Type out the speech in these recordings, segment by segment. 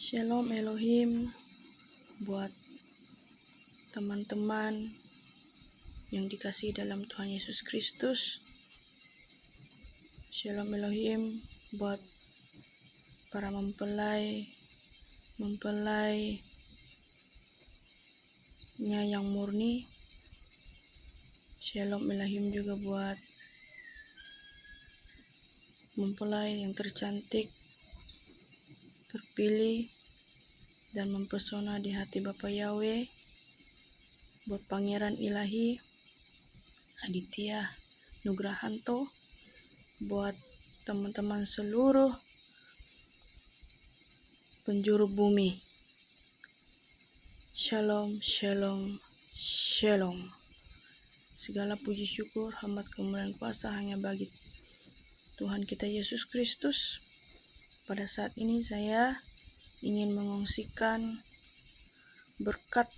Shalom Elohim buat teman-teman yang dikasihi dalam Tuhan Yesus Kristus. Shalom Elohim buat para mempelainya yang murni. Shalom Elohim juga buat mempelai yang tercantik, terpilih, dan mempesona di hati Bapa Yahweh. Buat Pangeran Ilahi Aditya Nugrahanto, buat teman-teman seluruh penjuru bumi. Shalom, shalom, shalom. Segala puji syukur, hormat, kemuliaan, kuasa hanya bagi Tuhan kita Yesus Kristus. Pada saat ini saya ingin mengungsikan berkat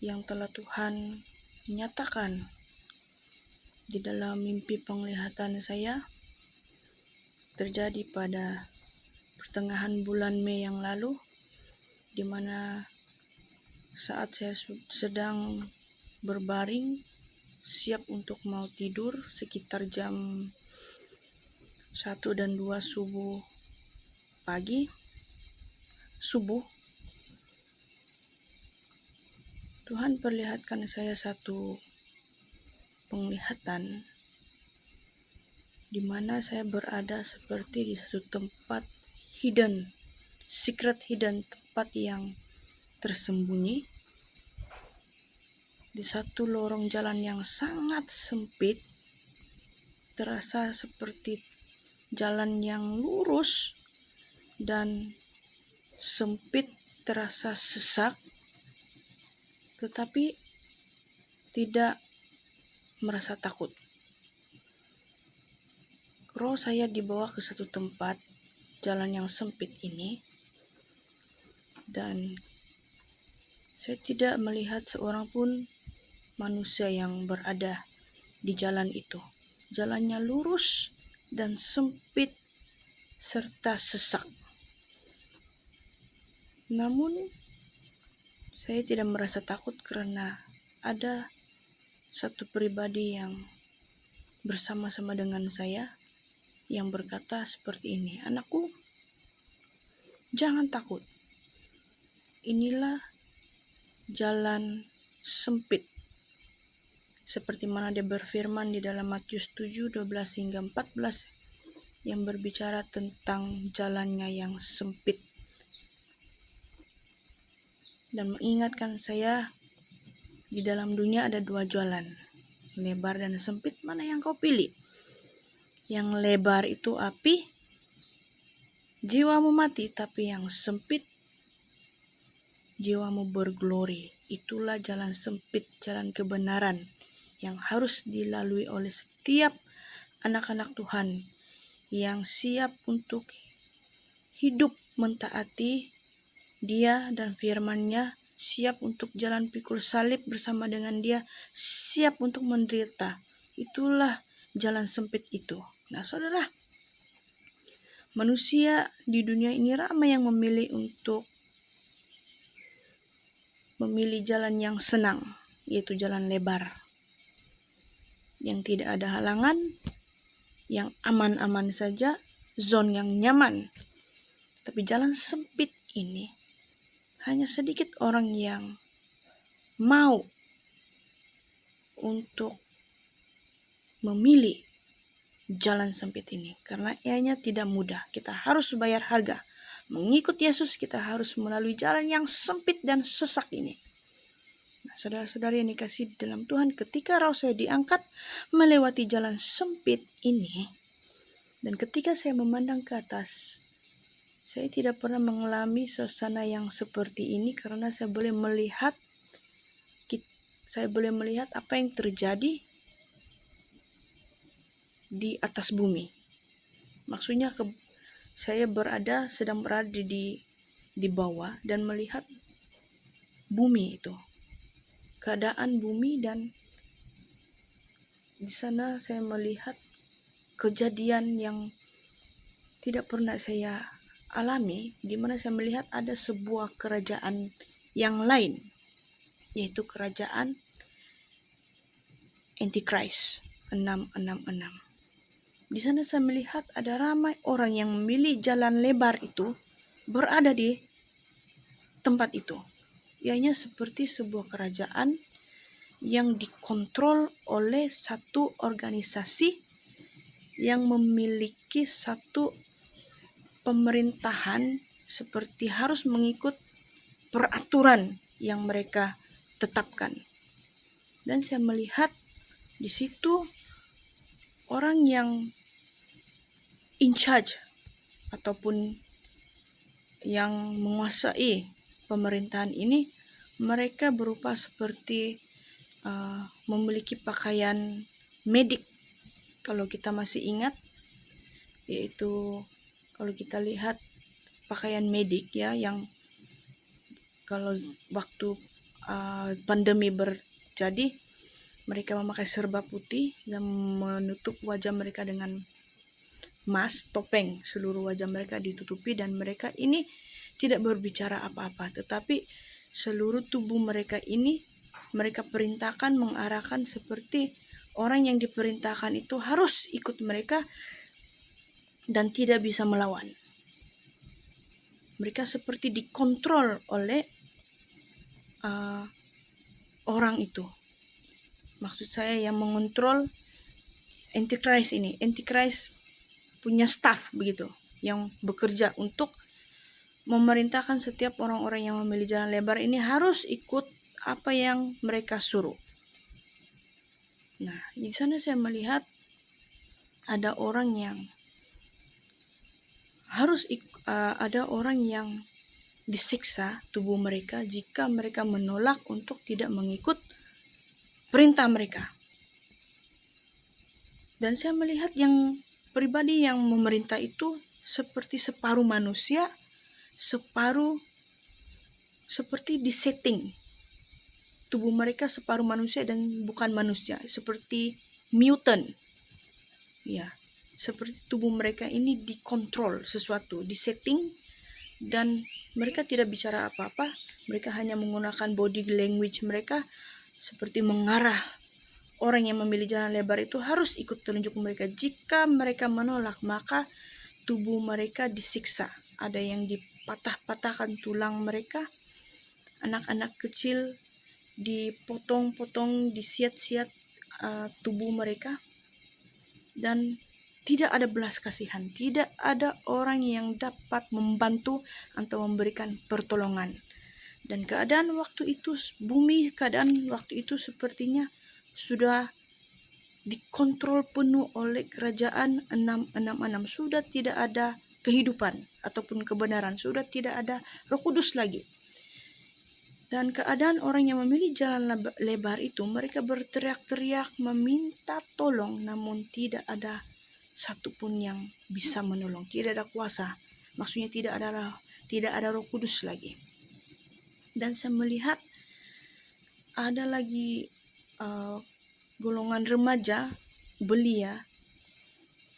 yang telah Tuhan nyatakan di dalam mimpi penglihatan saya, terjadi pada pertengahan bulan Mei yang lalu, di mana saat saya sedang berbaring siap untuk mau tidur sekitar jam 1 dan 2 subuh, Tuhan perlihatkan saya satu penglihatan di mana saya berada seperti di satu tempat secret hidden, tempat yang tersembunyi di satu lorong jalan yang sangat sempit, terasa seperti jalan yang lurus dan sempit, terasa sesak, tetapi tidak merasa takut. Roh saya dibawa ke satu tempat jalan yang sempit ini, dan saya tidak melihat seorang pun manusia yang berada di jalan itu. Jalannya lurus dan sempit serta sesak. Namun saya tidak merasa takut karena ada satu pribadi yang bersama-sama dengan saya yang berkata seperti ini, "Anakku, jangan takut. Inilah jalan sempit." Seperti mana dia berfirman di dalam Matius 7, 12 hingga 14 yang berbicara tentang jalannya yang sempit. Dan mengingatkan saya, di dalam dunia ada dua jalan, lebar dan sempit, mana yang kau pilih? Yang lebar itu api, jiwamu mati, tapi yang sempit, jiwamu berglori. Itulah jalan sempit, jalan kebenaran yang harus dilalui oleh setiap anak-anak Tuhan yang siap untuk hidup mentaati Dia dan firman-Nya, siap untuk jalan pikul salib bersama dengan Dia, siap untuk menderita. Itulah jalan sempit itu. Nah, saudara, manusia di dunia ini ramai yang memilih jalan yang senang, yaitu jalan lebar, yang tidak ada halangan, yang aman-aman saja, zone yang nyaman. Tapi jalan sempit ini hanya sedikit orang yang mau untuk memilih jalan sempit ini, karena ianya tidak mudah. Kita harus bayar harga. Mengikut Yesus, kita harus melalui jalan yang sempit dan sesak ini. Nah, saudara-saudari yang dikasihi dalam Tuhan, ketika roh saya diangkat melewati jalan sempit ini, dan ketika saya memandang ke atas, saya tidak pernah mengalami suasana yang seperti ini karena saya boleh melihat apa yang terjadi di atas bumi. Maksudnya saya sedang berada di bawah dan melihat bumi itu, keadaan bumi, dan di sana saya melihat kejadian yang tidak pernah saya alami, di mana saya melihat ada sebuah kerajaan yang lain, yaitu kerajaan Antichrist 666. Di sana saya melihat ada ramai orang yang memilih jalan lebar itu berada di tempat itu. Ianya seperti sebuah kerajaan yang dikontrol oleh satu organisasi yang memiliki satu pemerintahan, seperti harus mengikut peraturan yang mereka tetapkan. Dan saya melihat di situ orang yang in charge ataupun yang menguasai pemerintahan ini, mereka berupa seperti memiliki pakaian medik. Kalau kita masih ingat, yaitu kalau kita lihat pakaian medik ya, yang kalau waktu pandemi berjadi, mereka memakai serba putih dan menutup wajah mereka dengan mask, topeng, seluruh wajah mereka ditutupi, dan mereka ini tidak berbicara apa-apa, tetapi seluruh tubuh mereka ini mereka perintahkan, mengarahkan seperti orang yang diperintahkan itu harus ikut mereka dan tidak bisa melawan. Mereka seperti dikontrol oleh orang itu. Maksud saya yang mengontrol Antichrist ini. Antichrist punya staff begitu, yang bekerja untuk memerintahkan setiap orang-orang yang memilih jalan lebar ini harus ikut apa yang mereka suruh. Nah, di sana saya melihat ada orang yang ada orang yang disiksa tubuh mereka jika mereka menolak untuk tidak mengikut perintah mereka. Dan saya melihat yang pribadi yang memerintah itu seperti separuh manusia, separuh seperti disetting. Tubuh mereka separuh manusia dan bukan manusia, seperti mutant. Ya, seperti tubuh mereka ini dikontrol sesuatu, disetting, dan mereka tidak bicara apa-apa. Mereka hanya menggunakan body language mereka seperti mengarah orang yang memilih jalan lebar itu harus ikut telunjuk mereka. Jika mereka menolak, maka tubuh mereka disiksa. Ada yang dipatah-patahkan tulang mereka, anak-anak kecil dipotong-potong, disiat-siat tubuh mereka, dan tidak ada belas kasihan, tidak ada orang yang dapat membantu atau memberikan pertolongan. Dan keadaan waktu itu sepertinya sudah dikontrol penuh oleh kerajaan 666. Sudah tidak ada kehidupan ataupun kebenaran, sudah tidak ada Roh Kudus lagi. Dan keadaan orang yang memilih jalan lebar itu, mereka berteriak-teriak meminta tolong, namun tidak ada satupun yang bisa menolong. Tidak ada kuasa, maksudnya tidak ada Roh Kudus lagi. Dan saya melihat ada lagi golongan remaja belia,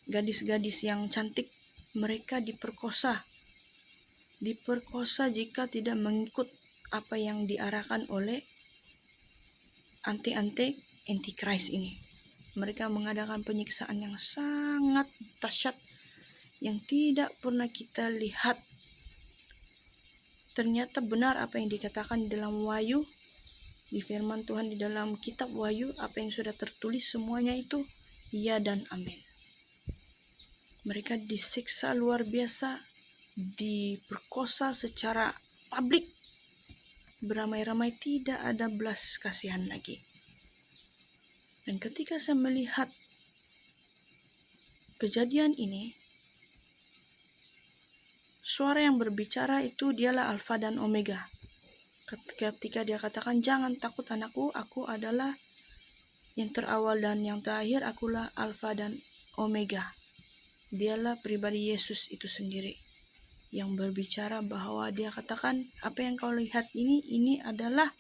gadis-gadis yang cantik, mereka diperkosa jika tidak mengikut apa yang diarahkan oleh Antichrist ini. Mereka mengadakan penyiksaan yang sangat dahsyat yang tidak pernah kita lihat. Ternyata benar apa yang dikatakan di dalam Wahyu, di firman Tuhan di dalam kitab Wahyu, apa yang sudah tertulis semuanya itu ya dan amin. Mereka disiksa luar biasa, diperkosa secara publik, beramai-ramai, tidak ada belas kasihan lagi. Dan ketika saya melihat kejadian ini, suara yang berbicara itu dialah Alfa dan Omega. Ketika dia katakan, jangan takut anakku, aku adalah yang terawal dan yang terakhir, akulah Alfa dan Omega. Dialah pribadi Yesus itu sendiri yang berbicara, bahwa dia katakan, apa yang kau lihat ini adalah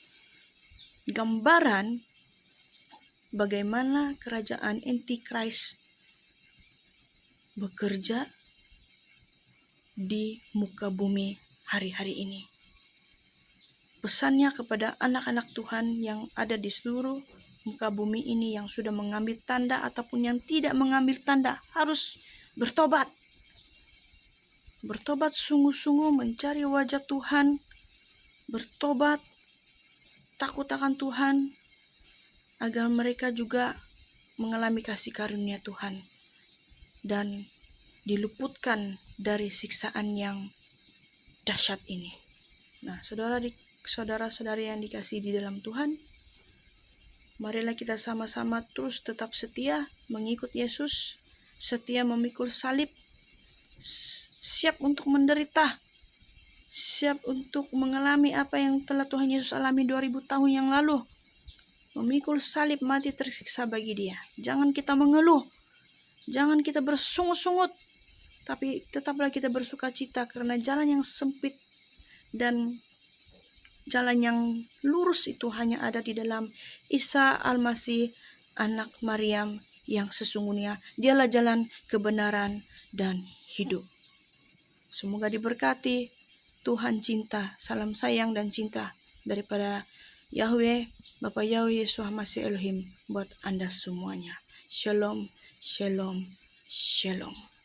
gambaran bagaimana kerajaan Antichrist bekerja di muka bumi hari-hari ini. Pesannya kepada anak-anak Tuhan yang ada di seluruh muka bumi ini yang sudah mengambil tanda ataupun yang tidak mengambil tanda harus bertobat. Bertobat sungguh-sungguh mencari wajah Tuhan, bertobat takut akan Tuhan, agar mereka juga mengalami kasih karunia Tuhan dan diluputkan dari siksaan yang dahsyat ini. Nah, saudara-saudari yang dikasihi di dalam Tuhan, marilah kita sama-sama terus tetap setia mengikut Yesus, setia memikul salib, siap untuk menderita, siap untuk mengalami apa yang telah Tuhan Yesus alami 2000 tahun yang lalu. Memikul salib, mati tersiksa bagi Dia. Jangan kita mengeluh, jangan kita bersungut-sungut, tapi tetaplah kita bersuka cita karena jalan yang sempit dan jalan yang lurus itu hanya ada di dalam Isa Al-Masih, anak Maryam yang sesungguhnya. Dialah jalan, kebenaran, dan hidup. Semoga diberkati Tuhan cinta, salam sayang dan cinta daripada Yahweh, Bapa Yahweh Yesus Masih Elohim buat Anda semuanya. Shalom, shalom, shalom.